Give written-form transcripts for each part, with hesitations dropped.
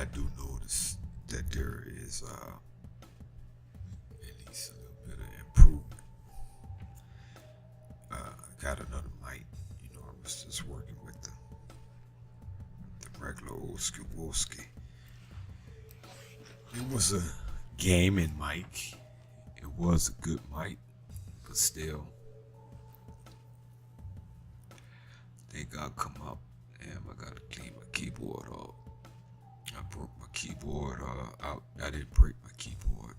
I do notice that there is at least a little bit of improvement. Got another mic. I was just working with the regular old school Wolski. It was a gaming mic. It was a good mic, but still, they gotta come up and I gotta clean my keyboard off. I broke my keyboard out. I didn't break my keyboard.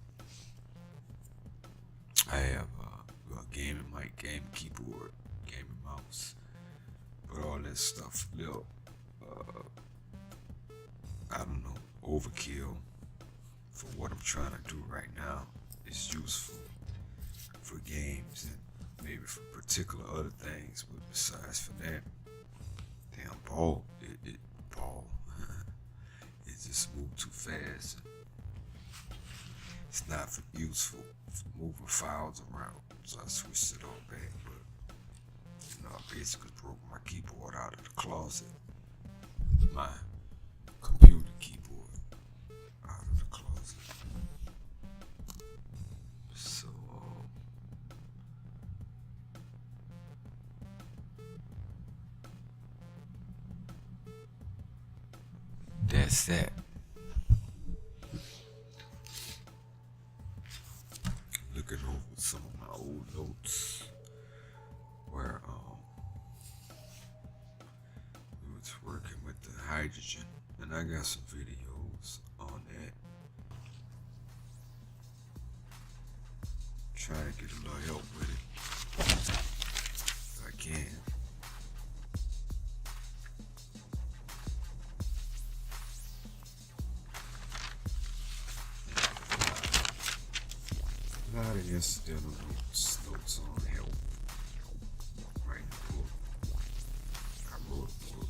I have a gaming mic, gaming keyboard, gaming mouse, but all that stuff, little, I don't know, overkill for what I'm trying to do right now. It's useful for games and maybe for particular other things, but besides for that, damn ball, it ball. It just moved too fast. It's not useful for moving files around, so I switched it all back. But I basically broke my keyboard out of the closet. My computer keyboard out of the closet. So that's that. Looking over some of my old notes where we was working with the hydrogen, and I got some videos on that. Trying to get a little help with it if I can. A lot of incidental notes on help. Writing a book. I wrote a book.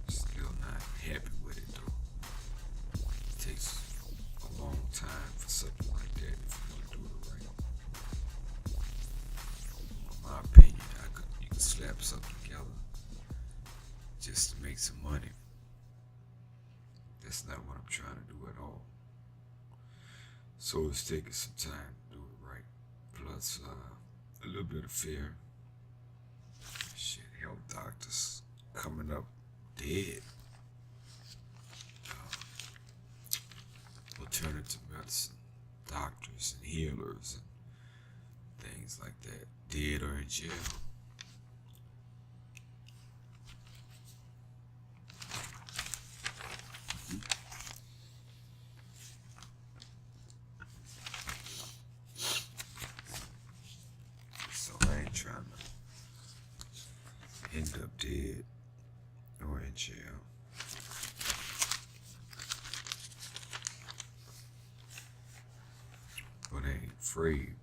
Still not happy with it though. It takes a long time for something like that if you want to do it right. In my opinion, you can slap something together just to make some money. That's not what I'm trying to do at all. So it's taking some time to do it right. Plus, a little bit of fear. Shit, health doctors coming up dead. Alternative medicine, doctors and healers and things like that, dead or in jail. So I ain't trying to end up dead or in jail. But I ain't afraid.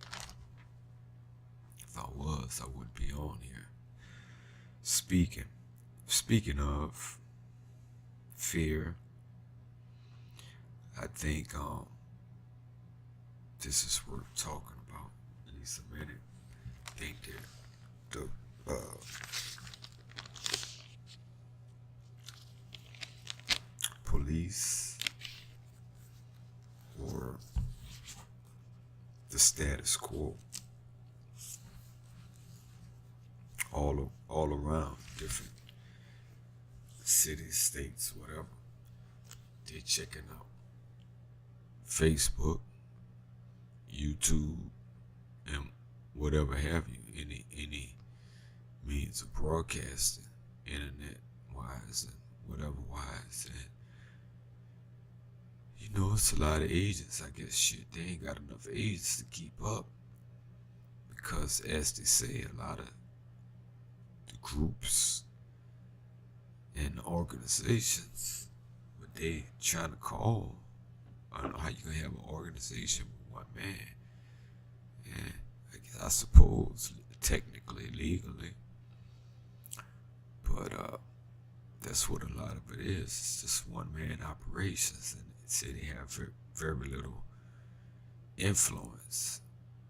If I was, I wouldn't be on here. Speaking of fear, I think this is worth talking about at least a minute. I think that the police or the status quo all around different cities, states, whatever. They're checking out Facebook, YouTube, and whatever have you, any means of broadcasting, internet wise and whatever wise. And it's a lot of agents. I guess shit, they ain't got enough agents to keep up. Because as they say, a lot of the groups and organizations, what they trying to call, I don't know how you gonna have an organization with one man. And I suppose technically, legally, but that's what a lot of it is. It's just one man operations, and it said they have very little influence.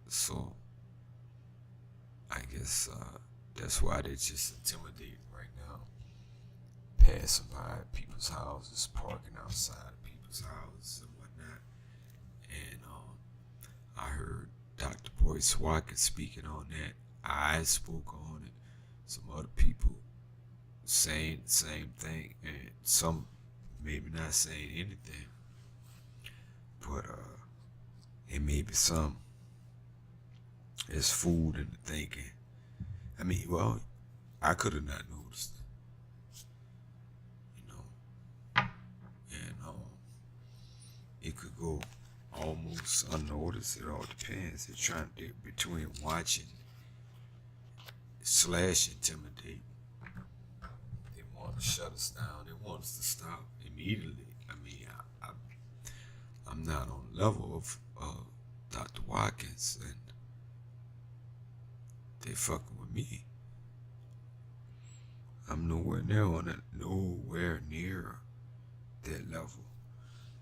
So I guess that's why they're just intimidating right now, passing by people's houses, parking outside people's houses and whatnot. And I heard Dr. Boyce Watkins speaking on that. I spoke on it. Some other people saying the same thing, and some maybe not saying anything, but it may be some. There's food in the thinking. I mean, well, I could have not noticed, you know, and it could go almost unnoticed. It all depends. They're trying to between watching / intimidate. They want to shut us down. They want us to stop immediately. I mean, I'm not on the level of Dr. Watkins, and they fucking with me. I'm nowhere near that level.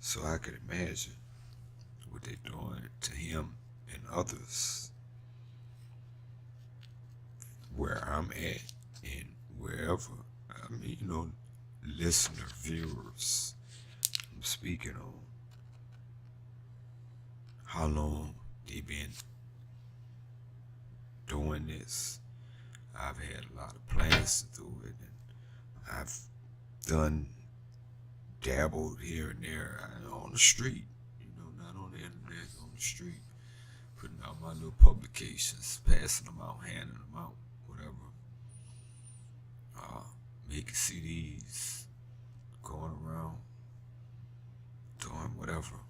So I could imagine what they're doing to him and others where I'm at and wherever. I mean, listener, viewers, I'm speaking on how long they've been doing this. I've had a lot of plans to do it, and I've dabbled here and there on the street, not on the internet, on the street, putting out my little publications, passing them out, handing them out, whatever, making CDs, going around, doing whatever.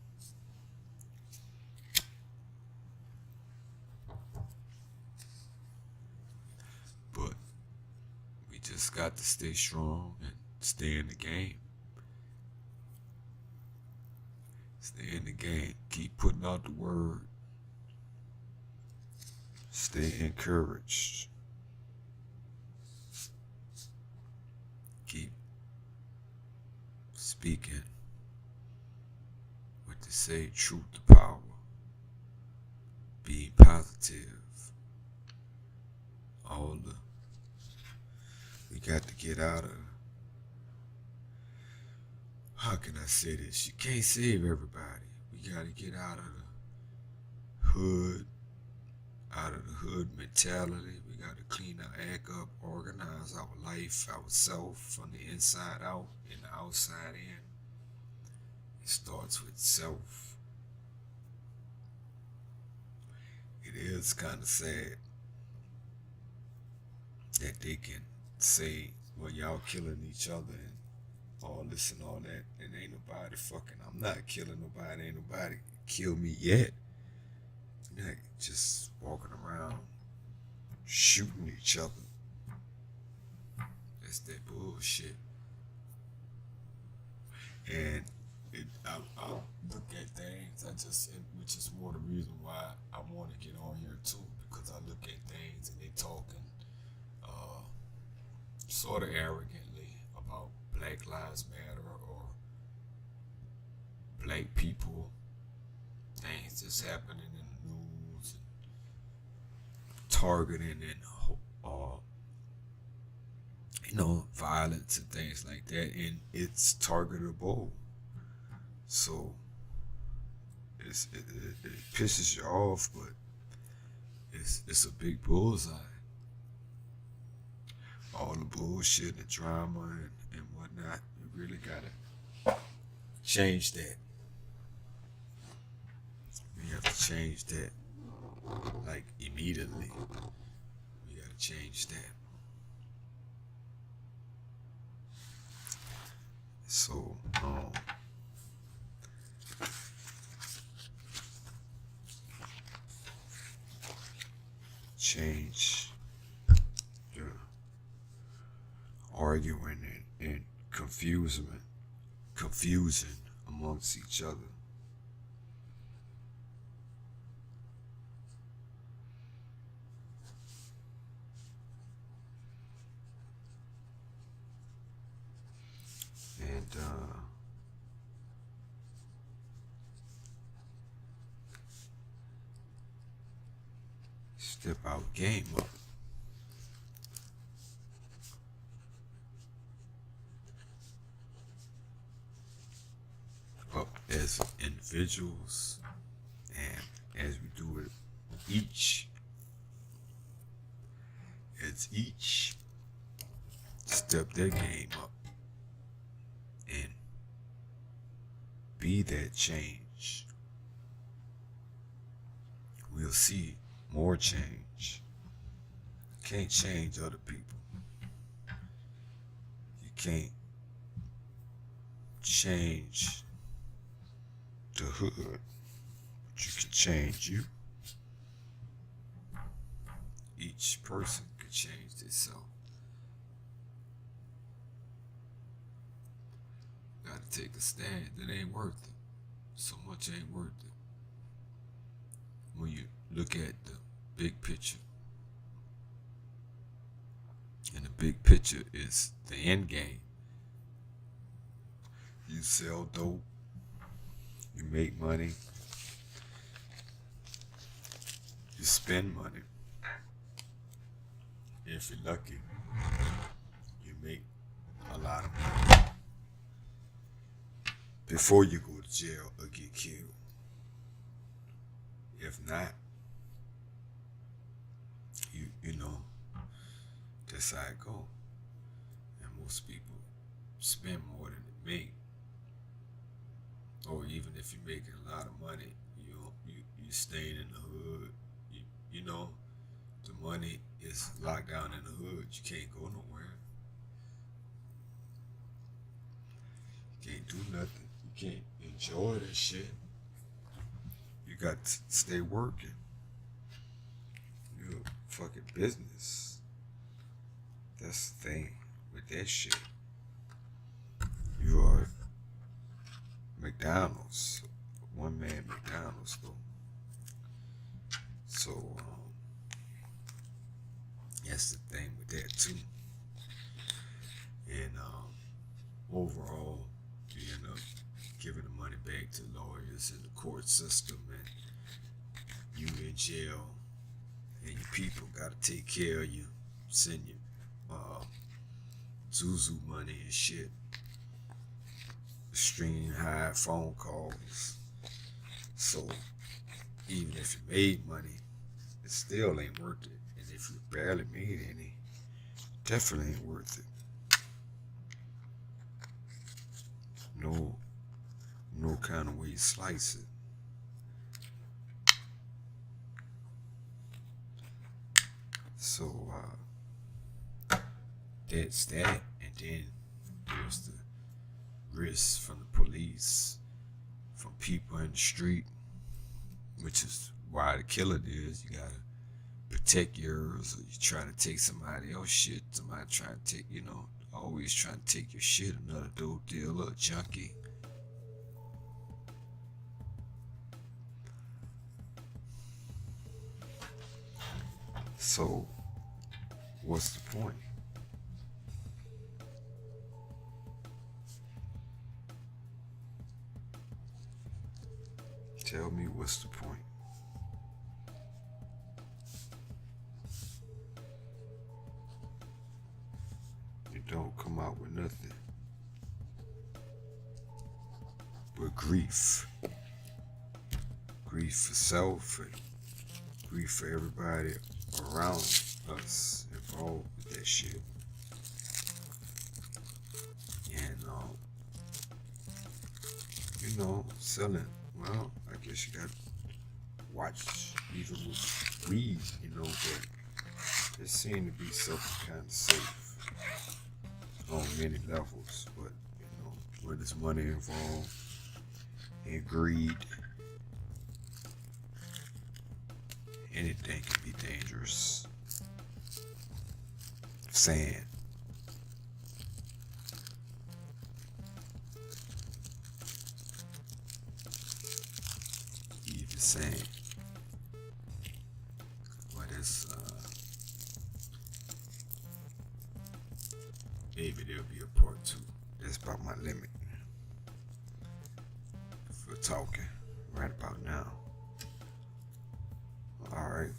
But we just got to stay strong and stay in the game. Stay in the game. Keep putting out the word. Stay encouraged. Keep speaking what they say, truth to power. Being positive. We got to get out of, how can I say this? You can't save everybody. We got to get out of the hood, mentality. We got to clean our act up, organize our life, ourselves from the inside out and the outside in. It starts with self. It is kind of sad that they can say, well, y'all killing each other and all this and all that, and ain't nobody fucking, I'm not killing nobody, ain't nobody kill me yet. I'm not just walking around shooting each other. That's that bullshit. And I look at things, which is more the reason why I want to get on here too, because I look at things and they talking sort of arrogantly about Black Lives Matter or black people, things that's happening in the news, and targeting and violence and things like that, and it's targetable. So it pisses you off, but it's a big bullseye. All the bullshit and drama and whatnot, we really gotta change that. We have to change that, like, immediately. We gotta change that. So, change the arguing and confusion amongst each other. And step out game up. as individuals, and as we do it each, as each step their game up and be that change, we'll see more change. You can't change other people. You can't change the hood, but you can change you. Each person can change themselves. Gotta take a stand. It ain't worth it. So much ain't worth it. When you look at the big picture, and the big picture is the end game. You sell dope, you make money, you spend money. If you're lucky, you make a lot of money before you go to jail or get killed. If not, you know, that's how it go. And most people spend more than they make. Or even if you're making a lot of money, you staying in the hood. You know, the money is locked down in the hood. You can't go nowhere. You can't do nothing. You can't enjoy that shit. You got to stay working. You're a fucking business. That's the thing with that shit. You are McDonald's, one man McDonald's though. So that's the thing with that too. And overall, you end up giving the money back to lawyers and the court system, and you in jail, and your people gotta take care of you, send you Zuzu money and shit, extreme high phone calls. So even if you made money, it still ain't worth it. And if you barely made any, definitely ain't worth it. No kind of way you slice it. So that's that, and then there's the risk from the police, from people in the street, which is why the killer is. You gotta protect yours, or you try to take somebody else's shit. Somebody trying to take, always trying to take your shit. Another dope dealer, a junkie. So, what's the point? Tell me what's the point? You don't come out with nothing but grief. Grief for self and grief for everybody around us involved with that shit. And selling, well, I guess you got to watch, even with weed, but it seemed to be something kind of safe on many levels. But when there's money involved and greed, anything can be dangerous. Sand. Even sand. But it's maybe there'll be a part 2. That's about my limit for talking right about now. All right.